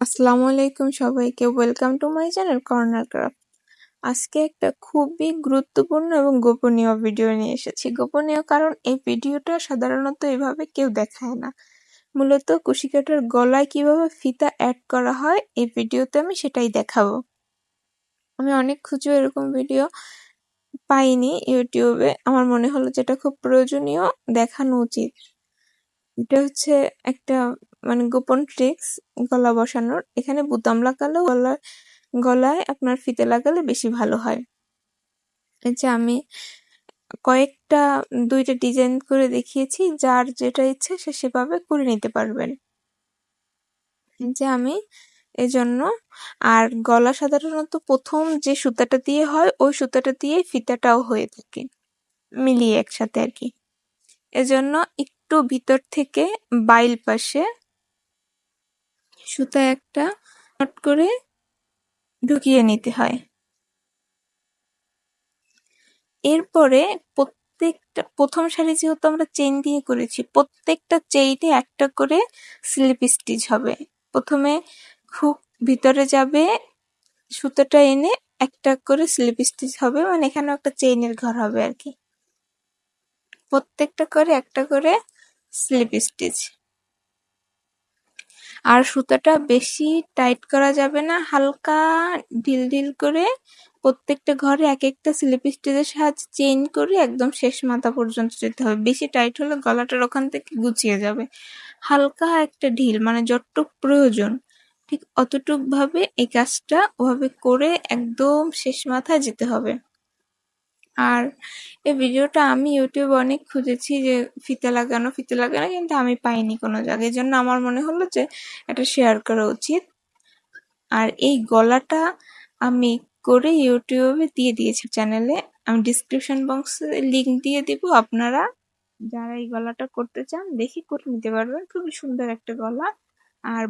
আসসালামু আলাইকুম সবাইকে, welcome to my channel corner craft. আজকে একটা খুবই গুরুত্বপূর্ণ এবং গোপনীয় ভিডিও নিয়ে এসেছি। গোপনীয় কারণ এই ভিডিওটা সাধারণত এভাবে কেউ দেখায় না। মূলত কুশি কাটার গলায় কিভাবে ফিতা অ্যাড করা হয় এই ভিডিওতে আমি সেটাই দেখাবো। আমি অনেক খুঁজেও এরকম ভিডিও পাইনি ইউটিউবে। আমার মনে হলো যেটা খুব প্রয়োজনীয়, দেখানো উচিত। এটা হচ্ছে একটা গোপন ট্রিক্স গলা বসানোর। এখানে বুতাম লাগালেও গলায় আপনার ফিতে লাগালে বেশি ভালো হয়। এই যে আমি কয়েকটা 2টা ডিজাইন করে দেখিয়েছি, যার যেটা ইচ্ছে সে সেভাবে করে নিতে পারবেন। এই যে আমি এজন্য আর গলা সাধারণত প্রথম যে সুতাটা দিয়ে হয় ওই সুতাটা দিয়ে ফিতাটাও হয়ে থাকে, মিলিয়ে একসাথে আর কি। এজন্য একটু ভিতর থেকে বাইল পাশে সুতা একটা নট করে ঢুকিয়ে নিতে হয়। এরপরে প্রথম সারি যেহেতু আমরা চেইন দিয়ে করেছি, প্রত্যেকটা চেইনে একটা করে স্লিপ স্টিচ হবে। প্রথমে খুব ভিতরে যাবে, সুতোটা এনে একটা করে স্লিপ স্টিচ হবে, এখানেও একটা চেইনের ঘর হবে আর কি। প্রত্যেকটা করে একটা করে স্লিপ স্টিচ। আর সুতাটা বেশি টাইট করা যাবে না, হালকা ঢিল ঢিল করে প্রত্যেকটা ঘরে এক একটা স্লিপ স্টিচের সাহায্যে চেইন করে একদম শেষ মাথা পর্যন্ত যেতে হবে। বেশি টাইট হলে গলাটার ওখান থেকে গুছিয়ে যাবে। হালকা একটা ঢিল, যতটুক প্রয়োজন ঠিক অতটুক ভাবে এই কাজটা ওভাবে করে একদম শেষ মাথায় যেতে হবে। আর এই ভিডিওটা আমি ইউটিউবে অনেক খুঁজেছি যে ফিতে লাগানো কিন্তু আমি পাইনি কোনো জায়গায়। এই জন্য আমার মনে হলো যে এটা শেয়ার করা উচিত। আর এই গলাটা আমি করে ইউটিউবে দিয়ে দিয়েছি চ্যানেলে। আমি ডিসক্রিপশন বক্সে লিংক দিয়ে দিব, আপনারা যারা এই গলাটা করতে চান দেখে করে নিতে পারবেন। খুবই সুন্দর একটা গলা। আর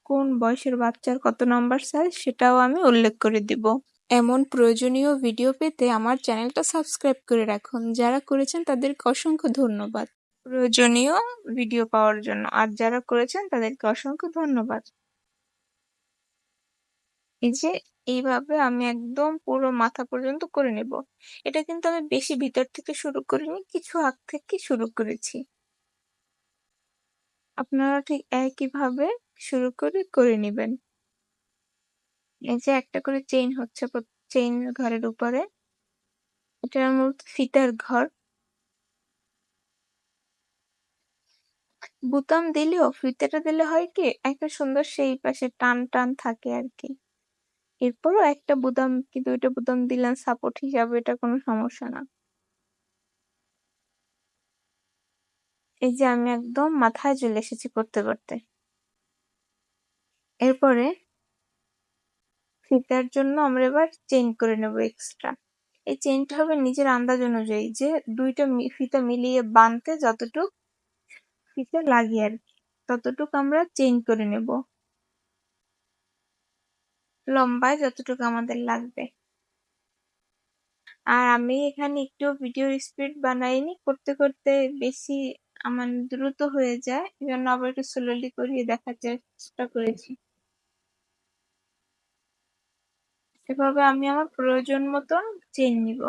কোন বয়সের বাচ্চার কত নম্বর সাইজ সেটাও আমি উল্লেখ করে দিব। এমন প্রয়োজনীয় ভিডিও পেতে আমার চ্যানেলটা সাবস্ক্রাইব করে রাখুন। যারা করেছেন তাদেরকে অসংখ্য ধন্যবাদ প্রয়োজনীয় ভিডিও পাওয়ার জন্য, আর যারা করেছেন তাদেরকে অসংখ্য ধন্যবাদ। এই যে এইভাবে আমি একদম পুরো মাথা পর্যন্ত করে নেব। এটা কিন্তু আমি বেশি ভিতর থেকে শুরু করিনি, কিছু আগ থেকে শুরু করেছি। আপনারা ঠিক একইভাবে শুরু করে নেবেন। এই যে একটা করে চেইন হচ্ছে চেইন ঘরের উপরে, এটা মূলত ফিতার ঘর। বুতাম দিলেও ফিতাটা দিলে হয় কি একটা সুন্দর সেই পাশে টান টান থাকে আর কি। এরপরও একটা বুতাম কি 2টা বুতাম দিলাম সাপোর্ট হিসাবে, এটা কোনো সমস্যা না। এই যে আমি একদম মাথায় চলে এসেছি করতে করতে। এরপরে ফিতার জন্য আমরা এবার চেইন করে নেব এক্সট্রা। এই চেইনটা হবে নিজের আন্দাজ অনুযায়ী, যে 2টা ফিতা মিলিয়ে বাঁধতে যতটুক ফিতা লাগে আর কি, ততটুক আমরা চেইন করে নেব, লম্বায় যতটুকু আমাদের লাগবে। আর আমি এখানে একটু ভিডিওর স্পিড বানাইনি, করতে করতে বেশি আমার দ্রুত হয়ে যায়, এজন্য আবার একটু স্লোলি করিয়ে দেখার চেষ্টা করেছি। এভাবে আমি আমার প্রয়োজন মতন চেইন নিব।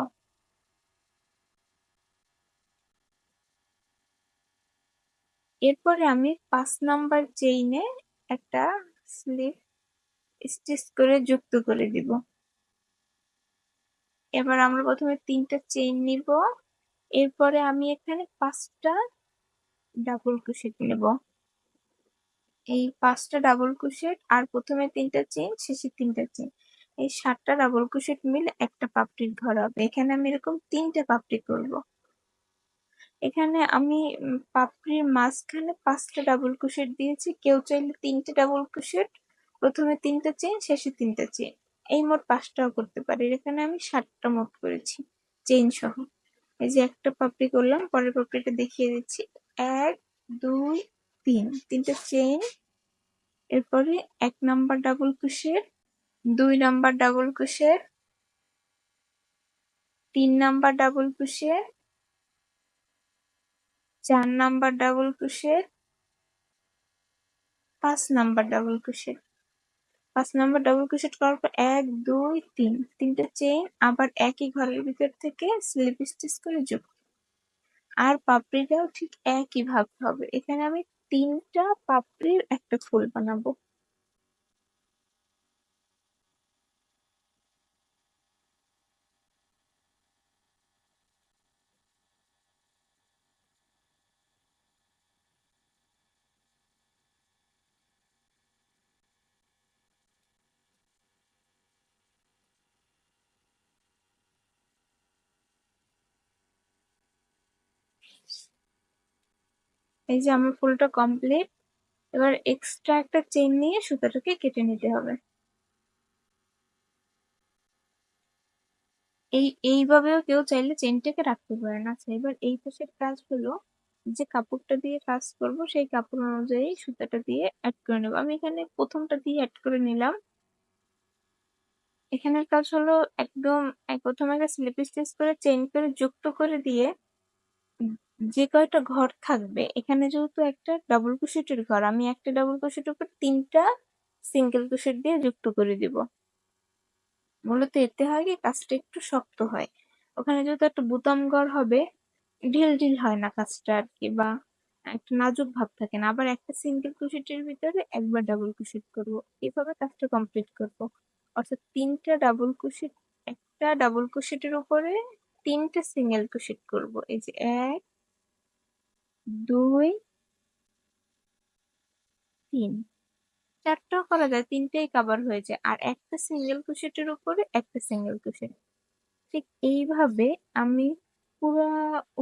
এরপরে আমি 5 নাম্বার চেইনে একটা স্লিপ স্টিচ করে যুক্ত করে দিব। এবার আমরা প্রথমে 3টা চেইন নিব, এরপরে আমি এখানে 5টা ডাবল ক্রোশেট নেব। এই 5টা ডাবল ক্রোশেট আর প্রথমে 3টা চেইন, শেষে 3টা চেইন, এই 7টা ডাবল ক্রোশেট মিলে একটা পাপড়ির ঘর হবে। এখানে আমি এরকম 3টে পাপড়ি করব। এখানে আমি পাপড়ির মাঝখানে 5টা ডাবল ক্রোশেট দিয়েছি। কেউ চাইলে 3টে ডাবল ক্রোশেট, প্রথমে 3টা চেইন, শেষে 3টা চেইন, এই মোট 5টাও করতে পারি। এখানে আমি 7টা মোট করেছি চেইন সহ। এই যে একটা পাপড়ি করলাম, পরের পাপড়িটা দেখিয়ে দিচ্ছি। 1 2 3, 3টা চেইন, এরপরে 1 number double crochet, 2 number double crochet, 3 number double crochet, 4 number double crochet, 5 number double crochet. 5 number double crochet করার পর 1 2 3 তিনটা চেইন, আবার একই ঘরের ভিতর থেকে স্লিপ স্টিচ করে যুক্ত। আর পাপড়িটাও ঠিক একই ভাবে হবে। এখানে আমি 3টা পাপড়ির একটা ফুল বানাবো। এই যে আমার ফুলটা কমপ্লিট। এবার এক্সট্রা একটা চেইন নিয়ে সুতাটাকে কেটে নিতে হবে। এইভাবেও কেউ চাইলে চেইনটাকে রাখতে পারেন। আচ্ছা, এবার এই পাশের কাজ হলো, যে কাপড়টা দিয়ে কাজ করব সেই কাপড় অনুযায়ী সুতাটা দিয়ে অ্যাড করে নেবো। আমি এখানে প্রথমটা দিয়ে অ্যাড করে নিলাম। এখানের কাজ হলো একদম প্রথমে একটা স্লিপ স্টিচ করে চেইন করে যুক্ত করে দিয়ে উম যে কয়টা ঘর থাকবে, এখানে যেহেতু একটা ডাবল ক্রোশেটের ঘর, আমি একটা ডাবল ক্রোশেটের উপর 3টা সিঙ্গেল ক্রোশেট দিয়ে যুক্ত করে দিব। মূলত এতে হয় কি, কাজটা একটু শক্ত হয়। ওখানে যেহেতু একটা বোতাম ঘর হবে, ঢিল ঢিল হয় না কাজটা আর কি, বা একটা নাজুক ভাব থাকে না। আবার একটা সিঙ্গেল ক্রোশেটের ভিতরে একবার ডাবল ক্রোশেট করবো, এভাবে কাজটা কমপ্লিট করব। অর্থাৎ 3টা ডাবল ক্রোশেট, একটা ডাবল ক্রোশেটের উপরে 3টে সিঙ্গেল ক্রোশেট করব। এই যে 1 2 3, 4টাও করা যায়, 3টেই কভার হয়ে যায়। আর একটা সিঙ্গেল ক্রোশেটের উপরে একটা সিঙ্গেল ক্রোশেট। ঠিক এইভাবে আমি পুরা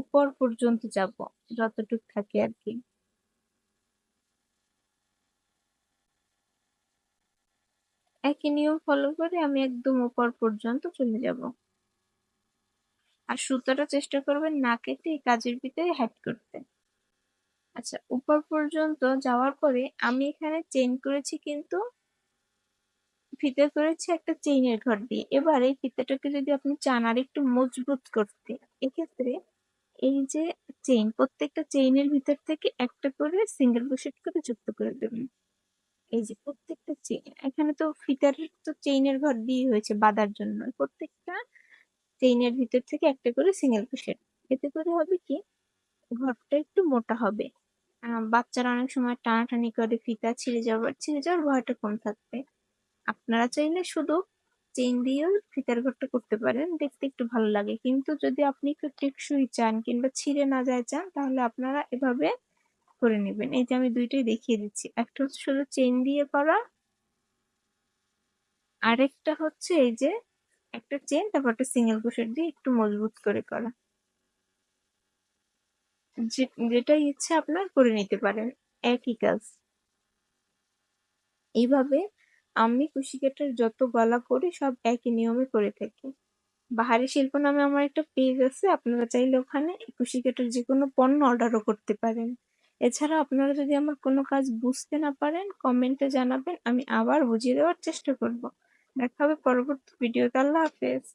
উপর পর্যন্ত যাব, যতটুক থাকে আর কি। একই নিয়ম ফলো করে আমি একদম উপর পর্যন্ত চলে যাব। আর সুতাটা চেষ্টা করবেন না কেটে এই কাজের ভিতরে হ্যাড করতে। আচ্ছা, উপর পর্যন্ত যাওয়ার পরে আমি এখানে চেইন করেছি, কিন্তু ফিতে করেছি একটা চেইনের ঘর দিয়ে। এবার এই ফিতাটাকে যদি আপনি চান আর একটু মজবুত করতে, এক্ষেত্রে এই যে চেইন, প্রত্যেকটা চেইনের ভিতর থেকে একটা করে সিঙ্গেল ক্রোশেট করে যুক্ত করে দেবেন। এই যে প্রত্যেকটা চেইন, এখানে তো ফিতার তো চেইনের ঘর দিয়ে হয়েছে বাঁধার জন্য, প্রত্যেকটা চেইনের ভিতর থেকে একটা করে সিঙ্গেল ক্রোশেট। এতে করে হবে কি, ঘরটা একটু মোটা হবে। বাচ্চারা অনেক সময় টানাটানি করে, ফিতা ছিঁড়ে যাওয়ার ভয়টা কম থাকবে। আপনারা চাইলে শুধু চেইন দিয়েও ফিতার ঘরটা করতে পারেন, দেখতে একটু ভালো লাগে। কিন্তু যদি আপনি একটু টেকসই চান কিংবা ছিঁড়ে না যায় চান, তাহলে আপনারা এভাবে করে নেবেন। এই যে আমি দুইটাই দেখিয়ে দিচ্ছি, একটা হচ্ছে শুধু চেইন দিয়ে করা, আরেকটা হচ্ছে এই যে একটা চেইন তারপর একটা সিঙ্গেল ক্রোশেট দিয়ে একটু মজবুত করে করা। যেটা ইচ্ছে আপনার করে নিতে পারেন, একই কাজ। এইভাবে আমি কুশি কাটার যত গলা করি সব একই নিয়মে করে থাকি। বাহারি শিল্প নামে আমার একটা পেজ আছে, আপনারা চাইলে ওখানে কুশি কাটার যে কোনো পণ্য অর্ডারও করতে পারেন। এছাড়া আপনারা যদি আমার কোনো কাজ বুঝতে না পারেন, কমেন্টে জানাবেন, আমি আবার বুঝিয়ে দেওয়ার চেষ্টা করব। দেখা হবে পরবর্তী ভিডিওতে। আল্লাহ হাফেজ।